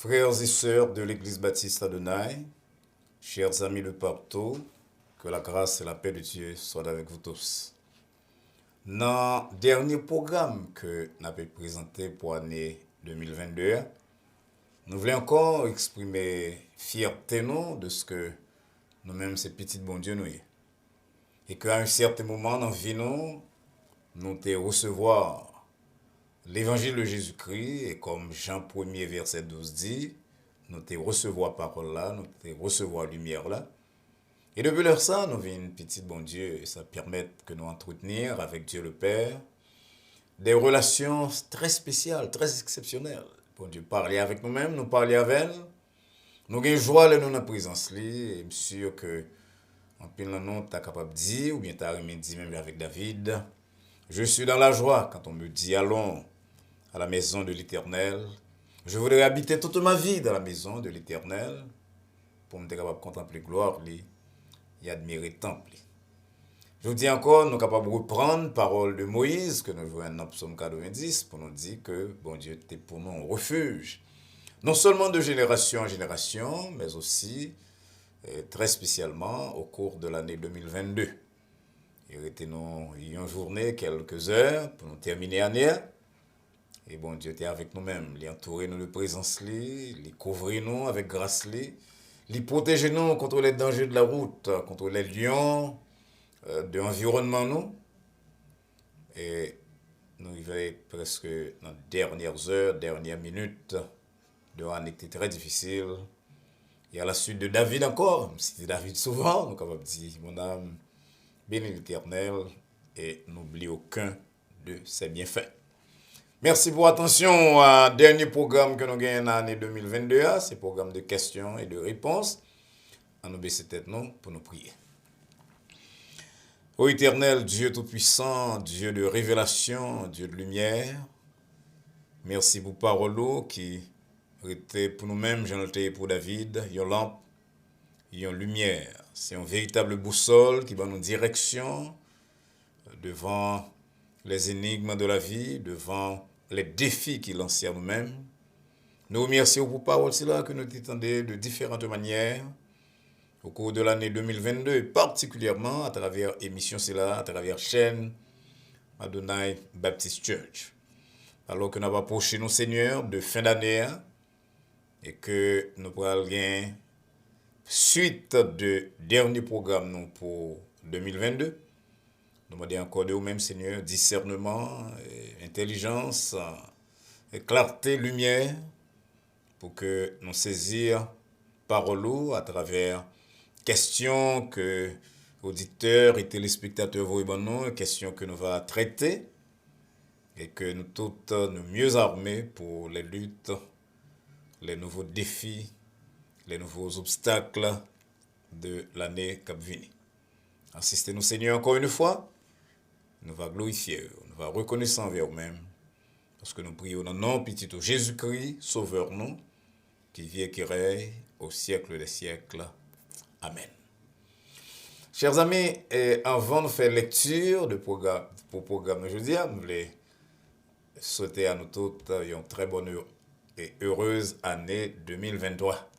Frères et sœurs de l'Église baptiste Adonai, chers amis de partout, que la grâce et la paix de Dieu soient avec vous tous. Dans le dernier programme que nous avons présenté pour l'année 2022, nous voulons encore exprimer fierté nous de ce que nous-mêmes, ces petits bons Dieu, nous sommes. Et qu'à un certain moment dans la vie, nous te recevoir l'évangile de Jésus-Christ, et comme Jean 1er verset 12 dit, nous te recevoir parole là, nous te recevoir lumière là. Et depuis l'heure ça, nous venons petit bon Dieu, et ça permet que nous entretenir avec Dieu le Père des relations très spéciales, très exceptionnelles. Bon Dieu, parler avec nous-mêmes, nous parler avec elle. Nous avons joie de nous dans la présence là, et je suis sûr que en pile nous tu es capable de dire, ou bien tu as dit même avec David, je suis dans la joie quand on me dit allons à la maison de l'Éternel. Je voudrais habiter toute ma vie dans la maison de l'Éternel pour me être capable de contempler gloire et admirer le temple. Je vous dis encore, nous sommes capables de reprendre parole de Moïse que nous jouons dans Psaume 90 pour nous dire que bon Dieu était pour nous un refuge. Non seulement de génération en génération, mais aussi très spécialement au cours de l'année 2022. Il était une journée, quelques heures pour nous terminer l'année. Et bon Dieu était avec nous-mêmes, il entourait nous de présence, il couvrait nous avec grâce, il protégeait nous contre les dangers de la route, contre les lions de l'environnement nous. Et nous arrivons presque dans les dernières heures, dernières minutes de l'année qui était très difficile. Et à la suite de David encore, c'était David souvent, nous avons dit, mon âme, bénis l'Éternel et n'oublie aucun de ses bienfaits. Merci pour l'attention à dernier programme que nous gagnons dans l'année 2022. C'est le programme de questions et de réponses. On nous baisse tête nous pour nous prier. Ô Éternel, Dieu Tout-Puissant, Dieu de révélation, Dieu de lumière, merci pour parole qui était pour nous-mêmes, j'en étais pour David, une lampe, une lumière. C'est une véritable boussole qui va nous direction devant les énigmes de la vie, devant les défis qu'il lance à nous-mêmes. Nous remercions pour parole que nous t'étendons de différentes manières au cours de l'année 2022, et particulièrement à travers l'émission à travers la chaîne Adonai Baptist Church. Alors que nous avons approché nos Seigneur de fin d'année et que nous pourrons gagner suite de dernier programme pour 2022. Nous demandons encore de vous-même, Seigneur, discernement, intelligence, clarté, lumière, pour que nous saisir parole à travers questions que auditeurs et téléspectateurs vous répondent, questions que nous allons traiter, et que nous toutes nous mieux armés pour les luttes, les nouveaux défis, les nouveaux obstacles de l'année qui vient. Assistez-nous, Seigneur, encore une fois. Nous va glorifier, nous va reconnaissant envers nous-mêmes, parce que nous prions dans le nom petit de Jésus-Christ, Sauveur nous, qui vit et qui règne au siècle des siècles. Amen. Chers amis, avant de faire lecture de programme, pour le programme aujourd'hui, nous voulons souhaiter à nous toutes une très bonne et heureuse année 2023.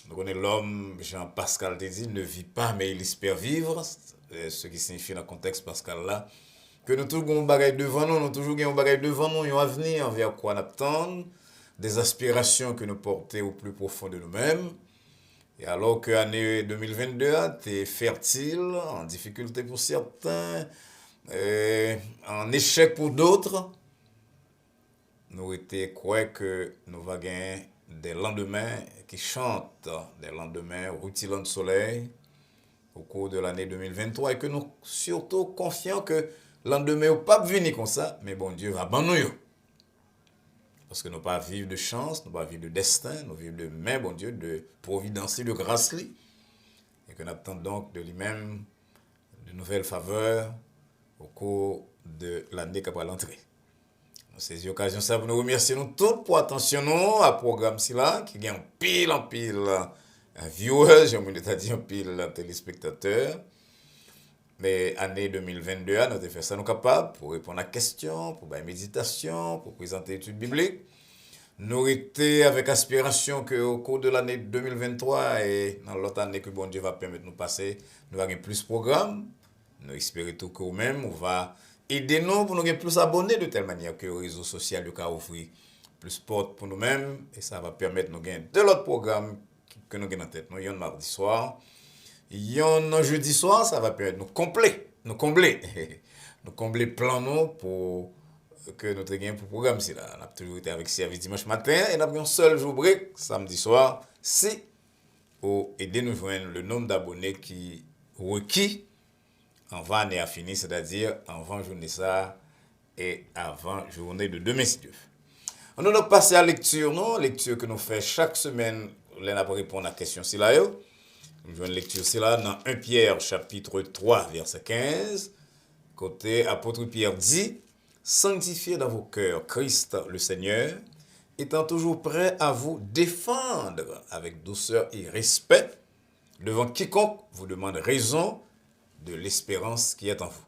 Nous connaissons l'homme, Jean-Pascal te dit, ne vit pas, mais il espère vivre. Ce qui signifie dans le contexte Pascal là, que nous toujours avons bagaille devant nous, un bagaille devant nous, un avenir envers quoi nous attendre, des aspirations que nous portons au plus profond de nous-mêmes. Et alors que l'année 2022 est fertile, en difficulté pour certains, en échec pour d'autres, nous étions croyants que nous allons gagner des lendemains qui chantent, des lendemains rutilants de soleil au cours de l'année 2023 et que nous surtout confiants que lendemain n'est pas venir comme ça, mais bon Dieu va ban nous. Parce que nous ne pas vivre de chance, nous ne pas vivre de destin, nous vivons de main, bon Dieu, de providence et de grâce. Et que nous attendons donc de lui-même de nouvelles faveurs au cours de l'année qui va l'entrée. Nous saisissons l'occasion ça pour nous remercier nous tous pour attention nous à programme là qui gagne en pile viewers, j'ai envie de dire en pile téléspectateurs. Mais année 2022, nous avons fait ça nous capables pour répondre à questions, pour faire méditation, pour présenter l'étude biblique. Nous étions avec aspiration qu'au cours de l'année 2023 et dans l'autre année que bon Dieu va permettre de nous passer, nous avons plus de programmes. Nous espérons tout que nous-mêmes, on va aider nous pour nous avoir plus abonnés de telle manière que les réseaux sociaux nous offrir plus de portes pour nous-mêmes et ça va permettre de nous gagner de l'autre programme que nous avons en tête. Nous avons mardi soir, un jeudi soir, ça va permettre de nous combler le plan nous pour que nous ayons pour programme. On a toujours été avec service dimanche matin et nous avons un seul jour break samedi soir. Si pour aider nous joindre le nombre d'abonnés qui requis avant l'année à finir, c'est-à-dire avant journée ça et avant journée de demain si Dieu. On a donc passé à la lecture, non? Lecture que nous faisons chaque semaine, l'on a pour répondre à la question si là. Nous avons une lecture c'est là dans 1 Pierre chapitre 3 verset 15. Côté apôtre Pierre dit, sanctifiez dans vos cœurs Christ le Seigneur, étant toujours prêt à vous défendre avec douceur et respect devant quiconque vous demande raison de l'espérance qui est en vous.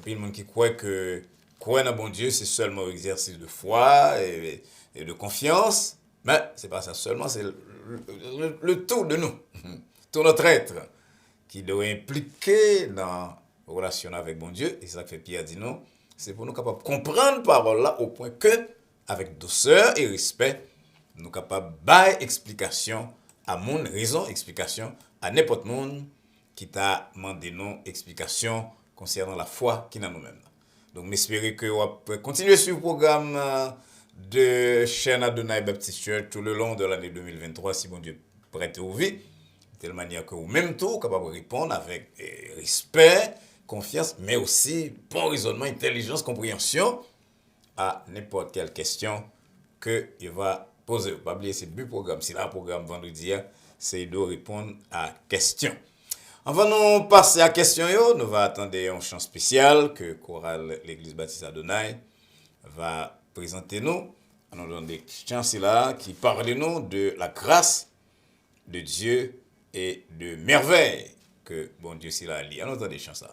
Il y a monde qui croit que croire en bon Dieu, c'est seulement un exercice de foi et de confiance, mais c'est pas ça seulement, c'est le tout de nous, tout notre être qui doit impliquer dans la relation avec bon Dieu. Et c'est ça que fait Pierre dit non, c'est pour nous capables de comprendre la parole là au point que, avec douceur et respect, nous sommes capables de donner explication à mon raison, explication à n'importe monde qui t'a demandé non explication concernant la foi qui n'a nous-mêmes. Donc, j'espère que vous pouvez continuer sur le programme de chaîne Adonai Baptist Church tout le long de l'année 2023, si bon Dieu prête au vie, de telle manière que vous-même tout capable de répondre avec respect, confiance, mais aussi bon raisonnement, intelligence, compréhension à n'importe quelle question que il va poser. Pas oublier c'est le programme. Si là, le programme vendredi, c'est de répondre à questions. Avant de passer à la question, nous allons attendre un chant spécial que chorale l'Église Baptiste Adonai va présenter nous. Nous avons des chants là qui parlent nous de la grâce de Dieu et de merveilles que bon Dieu s'il a lié. Nous entendons des chants là.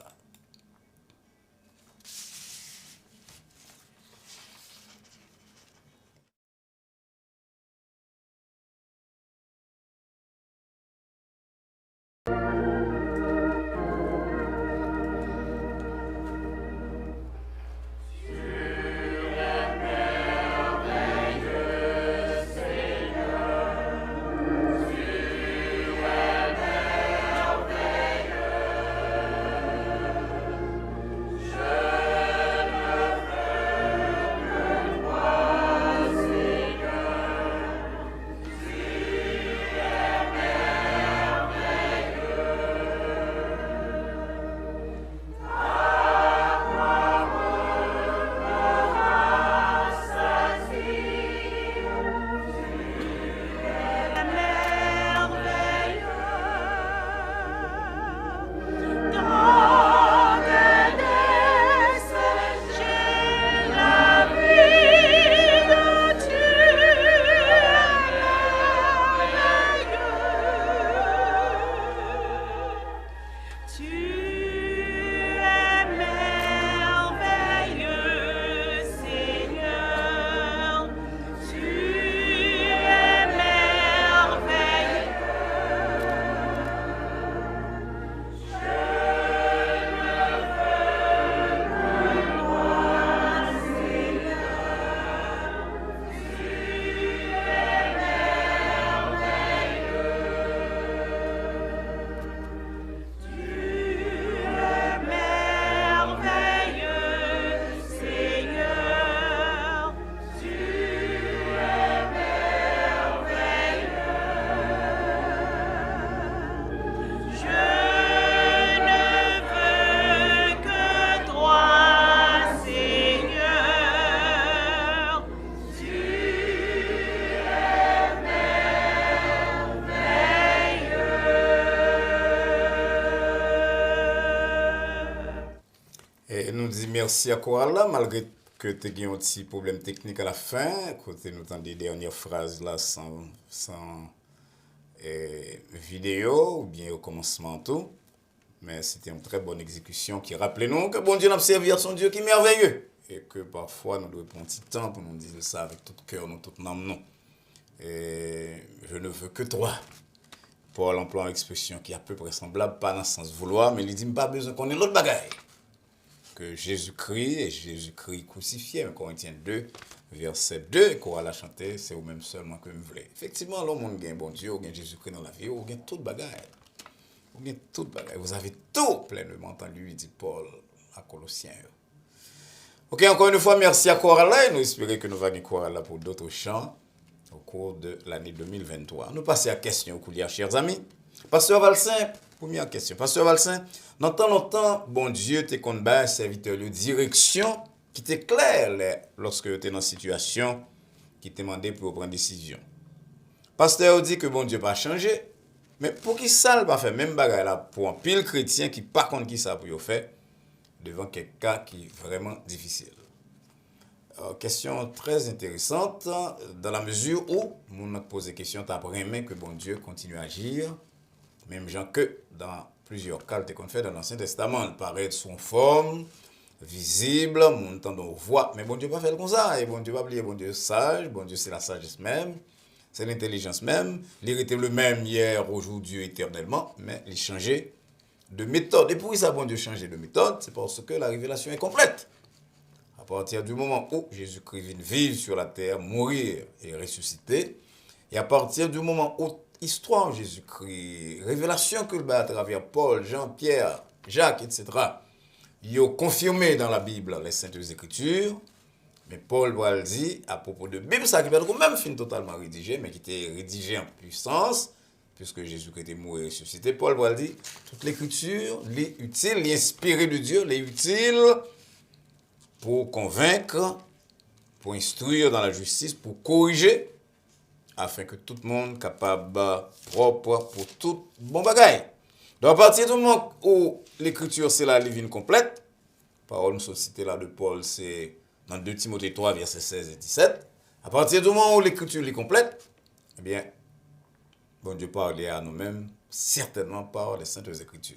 Et nous disons merci à Koala, malgré que tu as eu un petit problème technique à la fin, côté nous dans des dernières phrases là sans vidéo ou bien au commencement tout. Mais c'était une très bonne exécution qui rappelait nous que bon Dieu n'a servi à son Dieu qui est merveilleux. et que parfois nous devons prendre un petit temps pour nous dire ça avec tout cœur, nous, toute âme, non. Et je ne veux que toi. Paul emploie une expression qui est à peu près semblable, pas dans le sens vouloir, mais il dit pas besoin qu'on ait l'autre bagaille. Que Jésus-Christ et Jésus-Christ crucifié, 1 Corinthiens 2, verset 2, qu'on va chanter, c'est au même seulement que je voulais. Effectivement, l'homme a un bon Dieu, il a Jésus-Christ dans la vie, il a toute bagaille. Il a toute bagaille. Vous avez tout pleinement entendu, dit Paul à Colossiens. Ok, encore une fois, merci à Corala et nous espérons que nous allons Corala pour d'autres chants au cours de l'année 2023. Nous passons à la question au coulier, chers amis. Pasteur Valsin, première question. Pasteur Valsin, dans tant longtemps, bon Dieu t'es qu'on bat serviteur de direction qui t'est clair lorsque tu es dans une situation qui t'est demandé pour prendre une décision. Pasteur dit que bon Dieu pas changé, mais pour qui ça ne pas faire même bagarre là pour un pile chrétien qui pas contre qui ça pour faire devant quelques cas qui est vraiment difficile. Question très intéressante dans la mesure où on a posé question après que bon Dieu continue à agir, même gens que dans plusieurs cas qu'on fait dans l'Ancien Testament, il paraît sous forme visible, on entend voix, mais bon Dieu pas faire comme ça, et bon Dieu pas oublier, bon Dieu sage, bon Dieu c'est la sagesse même, c'est l'intelligence même, il était le même hier, aujourd'hui, éternellement, mais il changeait de méthode. Et pourquoi ça bon Dieu changer de méthode? C'est parce que la révélation est complète. À partir du moment où Jésus-Christ vient vivre sur la terre, mourir et ressusciter, et à partir du moment où l'histoire de Jésus-Christ, révélation que le bat à travers Paul, Jean, Pierre, Jacques, etc., il a confirmé dans la Bible les Saintes Écritures, mais Paul va le dire à propos de Bible, ça qui va être même fin totalement rédigé, mais qui était rédigé en puissance, puisque Jésus-Christ était mort et ressuscité. Paul va le dire, toute l'écriture, les utile, les inspirée de Dieu, les utile pour convaincre, pour instruire dans la justice, pour corriger, afin que tout le monde soit capable, propre pour tout bon bagaille. Donc, à partir du moment où l'écriture, c'est la livre complète, parole nous citée là de Paul, c'est dans 2 Timothée 3, versets 16 et 17. À partir du moment où l'écriture est complète, eh bien, bon Dieu parle à nous-mêmes, certainement par les Saintes Écritures.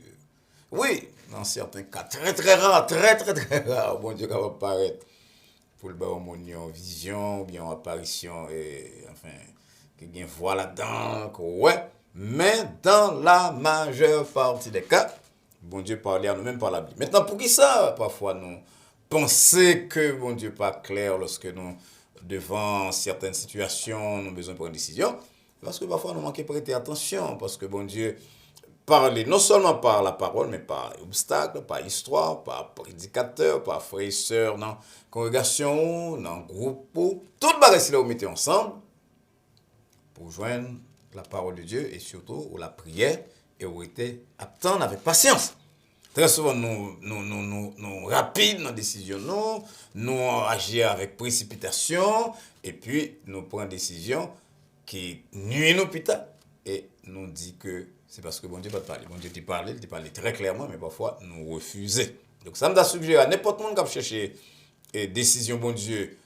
Oui, dans certains cas, très très rare, bon Dieu capable de paraître pour le baromonie en vision, ou bien en apparition, et enfin, qu'il y ait une voix là-dedans, ouais. Mais dans la majeure partie des cas, bon Dieu parle à nous-mêmes par la Bible. Maintenant, pour qui ça, parfois, nous pensons que bon Dieu pas clair lorsque nous, devant certaines situations, nous avons besoin de prendre une décision, parce que parfois, nous manquons de prêter attention, parce que bon Dieu parle non seulement par la parole, mais par obstacle, par histoire, par prédicateur, par frères et sœurs dans la congrégation, dans le groupe, tout le bagage là, vous mettez ensemble pour joindre la parole de Dieu et surtout la prière et vous êtes attendre avec patience. Très souvent, nous rapides dans la décision, nous agissons avec précipitation et puis nous prenons une décision qui nuit nous plus tard et nous dit que c'est parce que bon Dieu va parler. Bon Dieu te parle, il te parle très clairement, mais parfois nous refusons. Donc ça me a suggéré à n'importe qui qui a cherché décision bon Dieu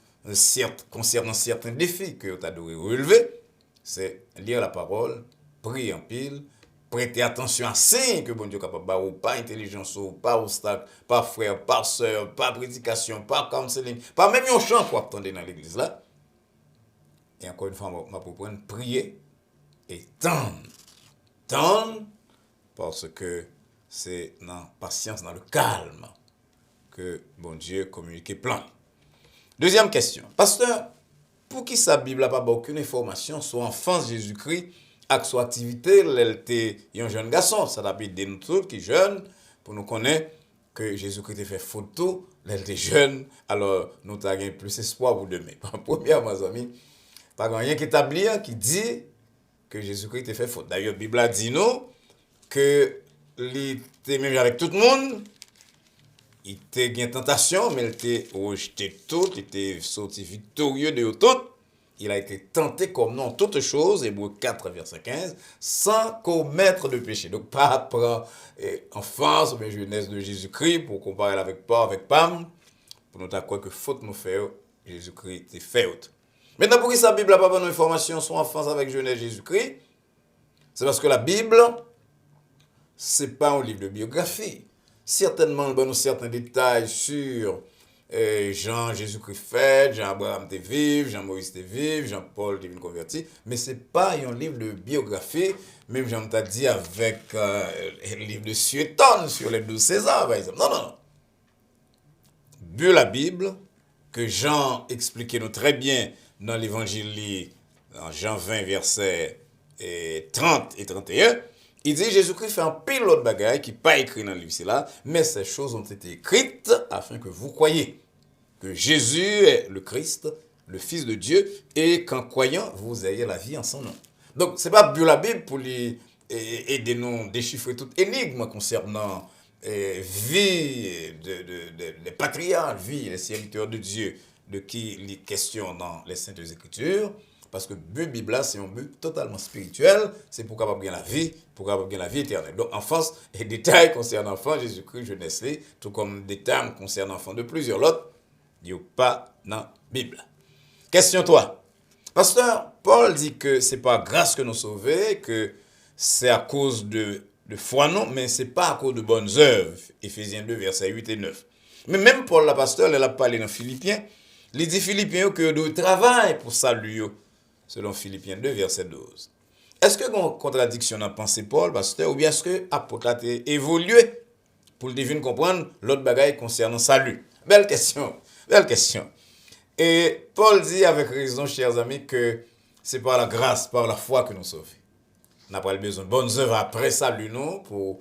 concernant certains défis que tu as dû relever, c'est lire la parole, prier en pile, prêter attention à signes que bon Dieu est capable de faire, pas intelligence, pas obstacle, pas frère, pas soeur, pas prédication, pas counseling, pas même un chant pour attendre dans l'église là. Et encore une fois, je vais prendre prier et tendre, parce que c'est dans la patience, dans le calme que bon Dieu communique plein. Deuxième question. Pasteur, pour qui sa Bible n'a pas aucune information sur l'enfance de Jésus-Christ avec son activité, elle était un jeune garçon, ça a été nous tous qui jeune pour nous connaître que Jésus-Christ a fait photo, elle était jeune, alors nous avons plus espoir pour demain. Premièrement, mes amis, pas rien qui établit, qui dit que Jésus-Christ a fait faute. D'ailleurs, la Bible a dit nous que il était même avec tout le monde, il était une tentation, mais il était rejeté tout, il était sorti victorieux de tout. Il a été tenté comme non toutes choses, Hébreux 4, verset 15, sans commettre de péché. Donc, pas après enfance ou bien jeunesse de Jésus-Christ, pour comparer avec Paul, avec Pam, pour nous croire que faute nous fait, Jésus-Christ est fait. Maintenant, pour qui sa Bible n'a pas bonne information sur enfance avec jeunesse de Jésus-Christ, c'est parce que la Bible, c'est pas un livre de biographie. Certainement, il donne certains détails sur Jean Jésus-Christ fait, Jean-Abraham était vif, Jean-Moïse était vif, Jean-Paul était converti, mais c'est pas un livre de biographie, même j'en ai dit avec un livre de Suétone sur les 12 Césars, par exemple. Non, non, non. Bu la Bible, que Jean expliquait nous très bien dans l'évangile, dans Jean 20, versets 30 et 31, il dit Jésus-Christ fait un pile de bagaille qui n'est pas écrit dans le livre là, mais ces choses ont été écrites afin que vous croyiez que Jésus est le Christ, le Fils de Dieu, et qu'en croyant, vous ayez la vie en son nom. Donc, ce n'est pas bu la Bible pour aider nous déchiffrer toute énigme concernant vie des patriarches, vie des serviteurs de Dieu, de qui il est question dans les Saintes Écritures. Parce que but Bible, c'est un but totalement spirituel. C'est pour capable gagner la vie, pour capable gagner la vie éternelle. Donc, enfance, et détails concernant l'enfant, Jésus-Christ, jeunesse, tout comme des termes concernant l'enfant de plusieurs autres, il n'y a pas dans la Bible. Question toi. Pasteur Paul dit que ce n'est pas grâce que nous sauvés, que c'est à cause de foi, non, mais ce n'est pas à cause de bonnes œuvres. Éphésiens 2, versets 8 et 9. Mais même Paul, la pasteur, il a parlé dans Philippiens. Il dit Philippiens que de travail pour saluer, selon Philippiens 2, verset 12. Est-ce que une contradiction dans la pensée Paul, pasteur, ou bien est-ce que l'apôtre a évolué pour le divin comprendre l'autre bagaille concernant salut? Belle question, belle question. Et Paul dit avec raison, chers amis, que c'est par la grâce, par la foi que nous sommes sauvés. On n'a pas besoin de bonnes œuvres après salut, nous, pour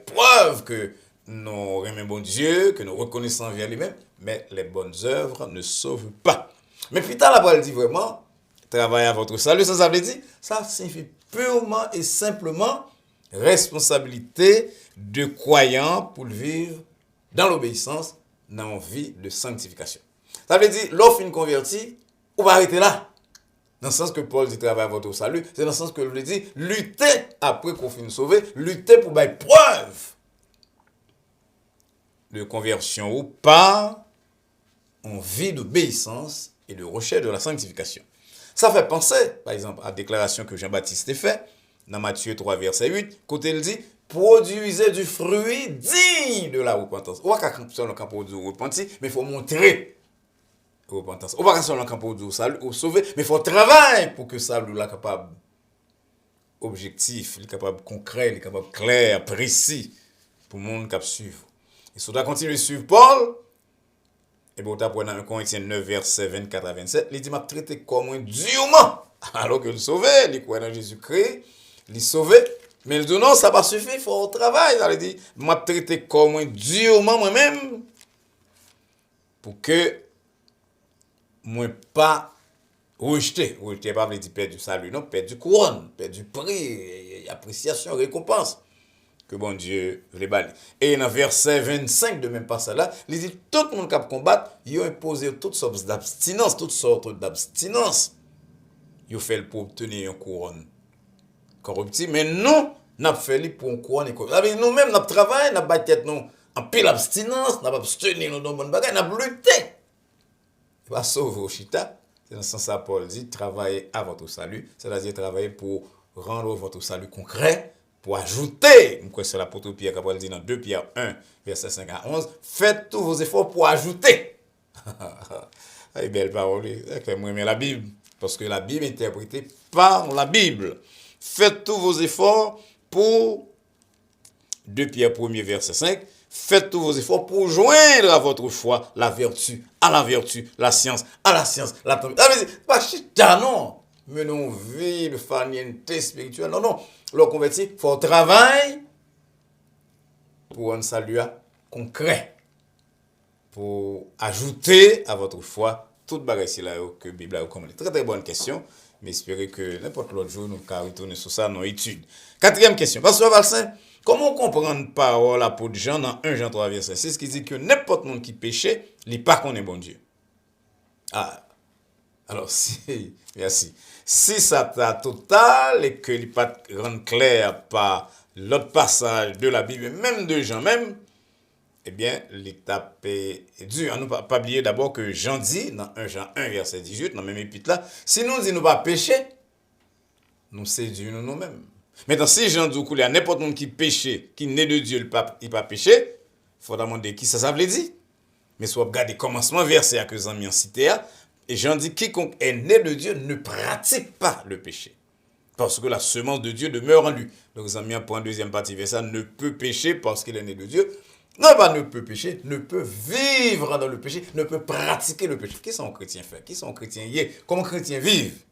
preuve que nous aimons bon Dieu, que nous reconnaissons envers lui-même, mais les bonnes œuvres ne sauvent pas. Mais plus tard, la Paul dit vraiment, travailler à votre salut, ça veut dire, ça signifie purement et simplement responsabilité de croyant pour vivre dans l'obéissance, dans une vie de sanctification. Ça veut dire, l'offre une convertie, on va arrêter là. Dans le sens que Paul dit travailler à votre salut, c'est dans le sens que je dis, lutter après qu'on finisse sauvé, lutter pour faire preuve de conversion ou pas, en vie d'obéissance et de recherche de la sanctification. Ça fait penser, par exemple, à la déclaration que Jean-Baptiste a faite dans Matthieu 3, verset 8, quand il dit produisez du fruit digne de la repentance. On va pas seulement produire repentance, mais il faut montrer repentance. On va pas seulement produire salut ou sauver, mais il faut travailler pour que ça soit capable objectif, capable concret, capable clair, précis pour le monde qui suivre. Et si on doit continuer à suivre Paul, et bien, on t'a dans 1 Corinthiens 9, verset 24 à 27, il dit, m'a traité comme un durement, alors que le sauvé, il croit dans Jésus-Christ, il est sauvé, mais il dit, non, ça va pas suffire, il faut travailler. Il dit, m'a traité comme un durement moi-même, pour que moi pas rejeter pas veut dire perdre du salut, non, perdre du couronne, perdre du prix, appréciation, récompense. Que bon Dieu les balaye. Et dans verset 25 de même passage là, il dit tout le monde qui a combattre, ils ont imposé toutes sortes d'abstinence, Ils ont fait pour obtenir une couronne corruptible, mais nous, nous avons fait pour une couronne corruptible. Nous-mêmes, nous travaillons, nous avons tête nous en pile abstinence, nous avons abstenu nous dans bonne bagaille, nous avons lutté. Il va sauver au chita. C'est dans ce sens que Paul dit travaillez à votre salut, c'est-à-dire travailler pour rendre votre salut concret. Pour ajouter, c'est l'apôtre Pierre qui a dit dans 2 Pierre 1, verset 5 à 11, faites tous vos efforts pour ajouter. C'est belle parole, moi j'aime la Bible, parce que la Bible est interprétée par la Bible. Faites tous vos efforts pour, 2 Pierre 1, verset 5, faites tous vos efforts pour joindre à votre foi la vertu, à la vertu, la science, à la science, la tombe. Pas chita, non. Mais non, vie de farniente spirituelle, non. Le converti, il faut travailler pour un salut concret, pour ajouter à votre foi toute bagaille là que la Bible a recommandé. Très très bonne question, mais j'espère que n'importe l'autre jour nous allons retourner sur ça dans l'étude. Quatrième question, Pasteur Valsin, comment comprendre parole l'apôtre Jean dans 1 Jean 3 verset 6 qui dit que n'importe monde qui péchait, il n'est pas qu'on est bon Dieu. Ah, alors merci. Si ça t'a total et que il pas rendre clair par l'autre passage de la Bible, même de Jean même, eh bien, l'étape est dure. On ne peut pas oublier d'abord que Jean dit, dans 1 Jean 1, verset 18, dans le même épître là, si nous disons pas pécher, nous séduisons nous-mêmes. Maintenant, si Jean dit qu'il y a n'importe qui qui péché, qui naît de Dieu, il pas péché, il faut demander qui ça veut dire. Mais soit regarder commencement verset à que Zami en cité, et j'en dis quiconque est né de Dieu ne pratique pas le péché. Parce que la semence de Dieu demeure en lui. Donc Zami pour une deuxième partie verset, ne peut pécher parce qu'il est né de Dieu. Non, pas ne peut pécher, ne peut vivre dans le péché, ne peut pratiquer le péché. Qui sont chrétiens fait? Qui sont chrétiens y? Comment chrétiens vivent?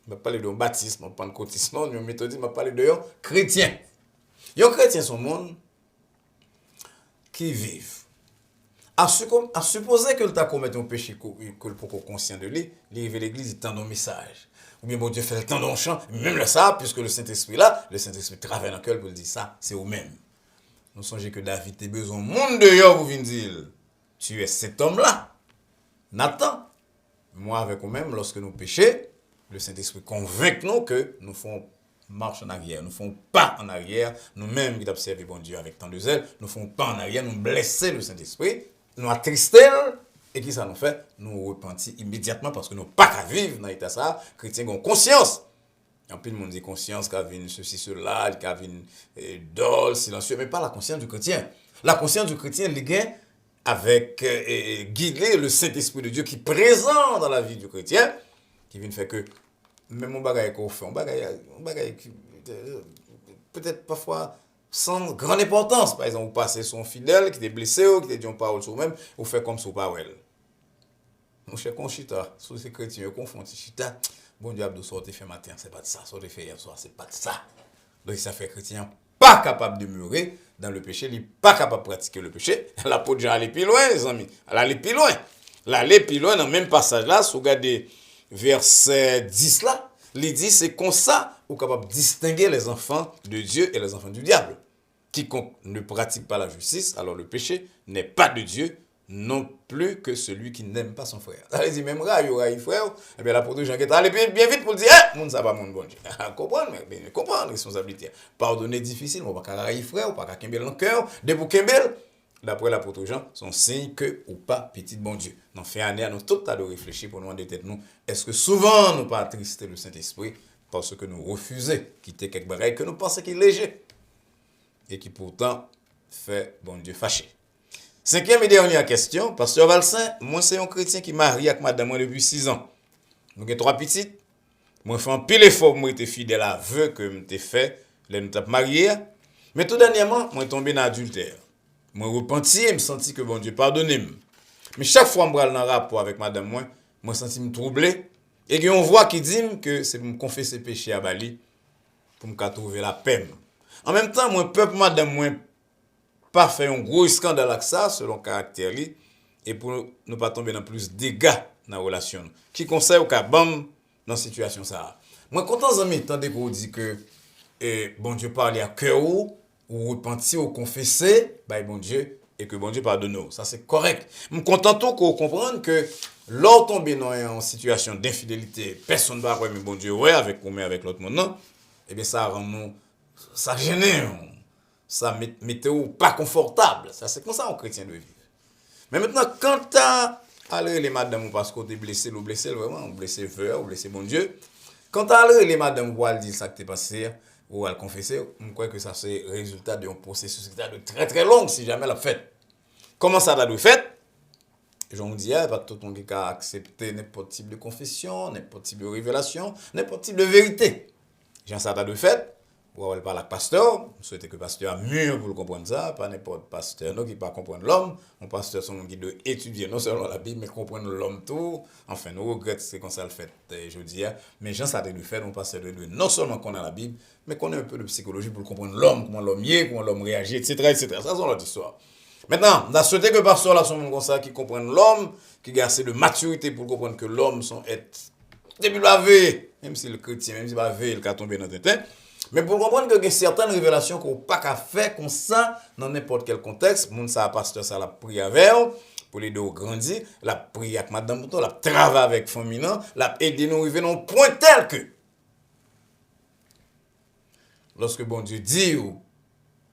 Je ne vais pas parler de baptisme, je ne vais pas de pentecôtisme, de méthodisme, je vais parler de chrétiens. Les chrétiens sont monde qui vivent. À supposer que tu as commis un péché que le pour conscient de lui, il arrive à l'église, il tend un message. Ou bien, bon Dieu fait le temps d'un chant, même le ça, puisque le Saint-Esprit là, le Saint-Esprit travaille dans le cœur pour dire ça, c'est au même. Nous songez que David a besoin de monde dehors pour venir dire, tu es cet homme-là. Nathan, moi avec vous-même, lorsque nous péchons, le Saint-Esprit convainc nous que nous faisons marche en arrière, nous faisons pas en arrière, nous-mêmes qui observons bon Dieu avec tant de zèle, nous faisons pas en arrière, nous blessons le Saint-Esprit, nous attristons, et qui ça nous fait? Nous repentons immédiatement parce que nous pas qu'à vivre dans l'état ça, chrétiens ont conscience. En plus, le monde dit conscience, qui a ceci, cela, qui a dol, silencieux, mais pas la conscience du chrétien. La conscience du chrétien, les gars, avec guider le Saint-Esprit de Dieu qui est présent dans la vie du chrétien, qui vient faire que même mon bagage qu'on fait, un bagage peut-être parfois sans grande importance. Par exemple, vous passez son fidèle qui est blessé, ou qui est dit une parole sur vous-même, vous faites comme sur parole. Mon cher Conchita, sous ces chrétiens, confondent Chita. Bon Dieu, Abdou, sortez fait matin, c'est pas de ça. Sortez fait hier soir, c'est pas de ça. Donc, ça fait chrétien pas capable de demeurer dans le péché, il n'est pas capable de pratiquer le péché. L'apôtre Jean allait plus loin, les amis. Elle allait plus loin. Elle allait plus loin dans le même passage là, si vous regardez verset 10 là, il dit c'est comme ça vous êtes capable de distinguer les enfants de Dieu et les enfants du diable. Quiconque ne pratique pas la justice, alors le péché n'est pas de Dieu, non plus que celui qui n'aime pas son frère. Allez dit même là, il y aura un frère, et bien l'apôtre Jean qui est allé bien vite pour dire, mon ça va mon bon Dieu. Comprendre, mais bien comprendre la responsabilité. Pardonner difficile, on va pas carrer frère, on va pas kembel dans le cœur, de pour kembel. D'après l'apôtre Jean, son signe que ou pas petit bon Dieu. Dans fin année, nous tout à de réfléchir pour nous demander tête nous, est-ce que souvent nous pas attrister le Saint-Esprit parce que nous refusons quitter quelque bagaille que nous pensons qu'il est léger et qui pourtant fait bon Dieu fâché. Cinquième et dernière question, Pasteur Valsin, moi c'est un chrétien qui marie avec madame moi depuis 6 ans. Nous avons 3 petites. Moi fais un pile effort pour être fidèle à vœu que m'était fait, les nous t'ai marié. Mais tout dernièrement, moi tombé dans adultère. Moi repenti et me senti que bon Dieu pardonne. Mais chaque fois que je suis dans rapport avec madame moi senti me troublé et qu'il y a une voix qui dit que c'est pour me confesser péché à Bali pour me trouver la paix. En même temps, moi peuple madame moi pas fait un gros scandale avec ça selon caractère et pour ne pas tomber dans plus de dégâts dans la relation. Qui conseille au cas bam dans situation ça. Moi content zami tant qu'on dit que bon Dieu parle à cœur ou repentir ou confesser, bah bon Dieu et que bon Dieu pardonne nous. Ça c'est correct. Je suis content tout qu'on comprenne que lors tomber dans une situation d'infidélité, personne ne va mais bon Dieu ouais avec nous mais avec l'autre monde non. Eh bien ça rend nous ça gêne, ça mettait pas confortable. Ça c'est comme ça un chrétien doit vivre. Mais maintenant quand tu as allé les madame parce que tu es blessé, vraiment, blessé veut, ou blessé bon Dieu. Quand tu as allé les madame pour dire ça que t'es passé ou à le confesser, je crois que ça c'est résultat d'un processus qui est très très long si jamais la fait. Comment ça l'a fait? J'en dis, pas tout le monde qui a accepté n'importe type de confession, n'importe type de révélation, n'importe type de vérité. Jean ça l'a fait. Ou on parle avec pasteur, je souhaite que le pasteur a mieux pour comprendre ça, pas n'importe pasteur non qui pas comprendre l'homme, un pasteur son qui doit étudier non seulement la Bible mais comprendre l'homme tout. Enfin, nous regrettons c'est comme ça le fait je dis, mais Jean ça le fait, un pasteur doit non seulement connaître la Bible, mais connaître un peu de psychologie pour comprendre l'homme, comment l'homme y est, comment l'homme réagit, etc., etc. Ça c'est l'autre histoire. Maintenant, on a souhaité que le pasteur là sont comme ça qui comprennent l'homme, qui a assez de maturité pour comprendre que l'homme sont être depuis la vie, même si le chrétien, même si la vie il a tombé dans tête. Mais pour comprendre que y a certaines révélations qu'on pas qu'à faire comme ça dans n'importe quel contexte, mon ça pasteur ça l'a prié avec pour les deux grandir, l'a prié avec madame Mouton, l'a travaillé avec famille, l'a aidé nous arriver dans un point tel que lorsque bon Dieu dit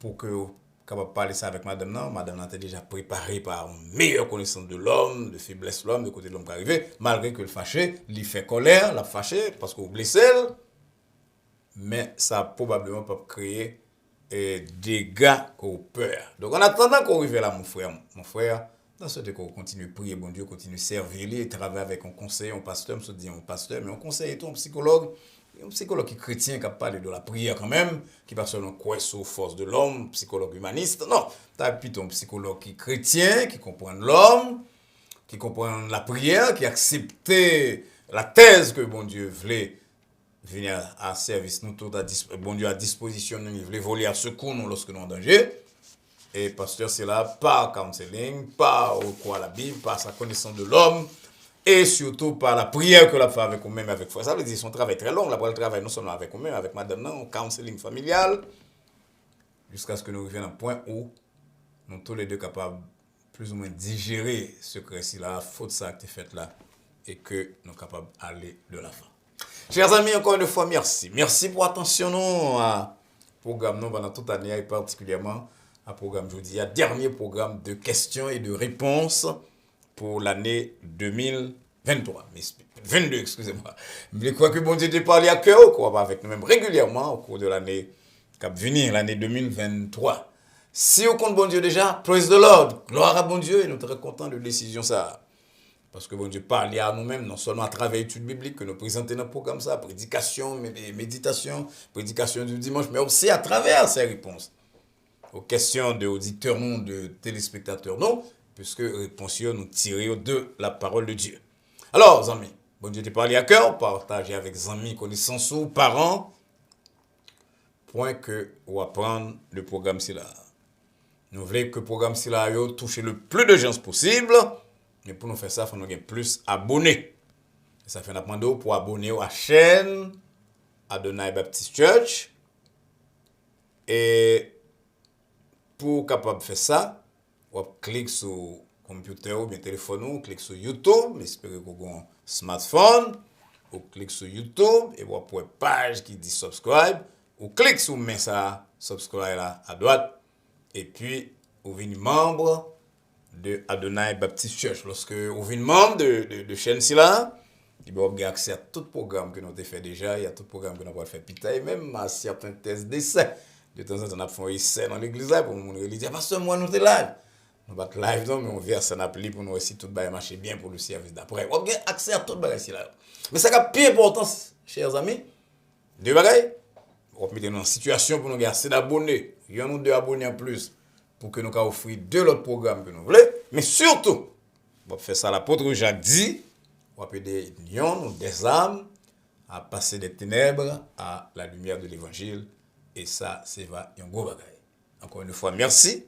pour que capable parler ça avec madame madame était déjà préparée par une meilleure connaissance de l'homme, de faiblesse de l'homme, de côté de l'homme qui arrivé, malgré que le fâché, il fait colère, l'a fâché parce qu'on blessé. Mais ça a probablement pas créé des dégâts ou peur. Donc en attendant qu'on arrive là, mon frère, Dans ce qu'on continue à prier, bon Dieu, continue à servir, et travailler avec un conseiller, un pasteur, je dis un pasteur, mais un conseiller et tout, un psychologue qui est chrétien, qui a parlé de la prière quand même, qui pas seulement quoi sur force de l'homme, psychologue humaniste, non, tu as plutôt un psychologue qui est chrétien, qui comprend l'homme, qui comprend la prière, qui accepte la thèse que bon Dieu voulait venir à service, nous tout bon Dieu à disposition, nous voulait voler à secours nous lorsque nous sommes en danger. Et pasteur, c'est là par counseling, par au quoi la Bible, par sa connaissance de l'homme, et surtout par la prière que la fait avec nous-mêmes, avec foi. Ça veut dire son travail très long, là, le travail non seulement avec nous-mêmes, avec madame, non, counseling familial, jusqu'à ce que nous arrivions à un point où nous tous les deux capables plus ou moins digérer ce récit là, faute ça qui est fait là, et que nous sommes capables d'aller de l'avant. Chers amis, encore une fois, merci. Merci pour l'attention à programme nous pendant toute l'année, et particulièrement à programme jeudi, à dernier programme de questions et de réponses pour l'année 2023. 22, excusez-moi. Mais quoi que bon Dieu te parle à cœur, quoi, avec nous-mêmes régulièrement au cours de l'année qui va venir, l'année 2023. Si on compte bon Dieu déjà, praise the Lord, gloire à bon Dieu, et nous sommes très contents de la décision ça. Parce que bon Dieu parle à nous-mêmes, non seulement à travers l'étude biblique que nous présentons dans le programme ça, prédication, méditation, prédication du dimanche, mais aussi à travers ces réponses aux questions de auditeurs, non, de téléspectateurs, non, puisque réponses nous tirons de la parole de Dieu. Alors, amis, bon Dieu te parle à cœur, partagez avec amis, connaissances ou parents, point que vous apprendre le programme là. Nous voulons que le programme là touche le plus de gens possible, mais pour nous faire ça, il faut nous avoir plus abonnés. Et ça fait un appel pour abonner à la chaîne Adonai Baptist Church. Et pour capable faire ça, on clique sur le computer ou bien téléphone, on clique sur YouTube, mais espérez que vous avez un smartphone, on clique sur YouTube et vous avez une page qui dit subscribe, on clique sur le ça subscribe là à droite et puis vous devenez membre de Adonai Baptist Church. Lorsque vous devenez membre de chaîne là, vous avez accès à tout programme que nous avons fait déjà, il y a tout programme que nous avons fait pita et même à certains tests d'essai. De temps en temps, on a fait un essai dans l'église là pour nous dire, parce que moi, nous sommes live. Nous ne sommes pas live, non, mais on verse un appli pour nous aussi tout va marcher bien pour le service d'après. On a accès à tout le bagage là. Mais ça a plus important, chers amis, deux bagages. On va mettre dans une situation pour nous avoir assez d'abonnés. Il y en a deux abonnés en plus pour que nous puissions offrir deux autres programmes que nous voulons. Mais surtout, on va faire ça l'apôtre Jacques dit, on va aider des lions, des âmes à passer des ténèbres à la lumière de l'évangile. Et ça, c'est un gros bagage. Encore une fois, merci.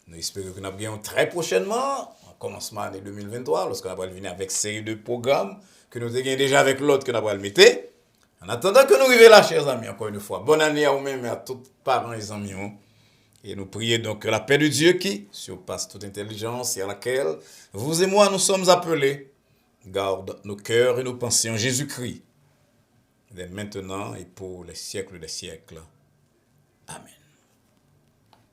Nous espérons que nous allons très prochainement, en commencement de l'année 2023, lorsqu'on va venir avec une série de programmes que nous avons déjà avec l'autre que nous allons mettre. En attendant que nous arrivions là, chers amis, encore une fois, bonne année à vous-même et à tous les parents et amis. Et nous prions donc que la paix de Dieu qui surpasse toute intelligence et à laquelle vous et moi nous sommes appelés, garde nos cœurs et nos pensées en Jésus-Christ, dès maintenant et pour les siècles des siècles. Amen.